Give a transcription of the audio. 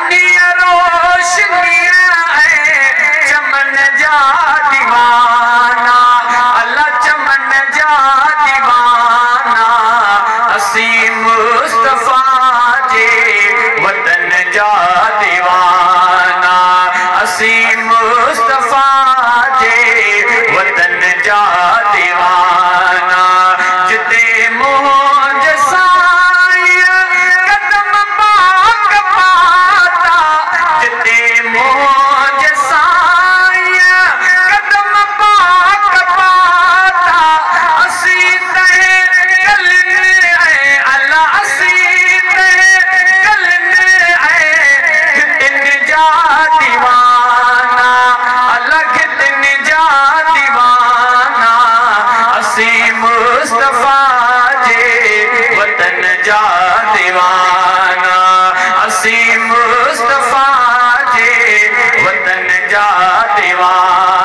दुनिया रोशनिया चमन जा दीवाना, अल्लाह चमन जा दीवाना, असी मुस्तफा जे वतन जा दीवाना, असी मुस्तफा जे वतन जा दीवाना। जिते मोज साया कदम पाक पाता, जिते मोज साया कदम पाक पाता, असी तहे कलने आए अल्लाह, असी तहे कलने आए कितन जा दीवाना, अल्लाह कितन जा दीवाना, असी मुस्तफा जे वतन जा दीवाना, असी मुस्तफा जे वतन जा दीवाना।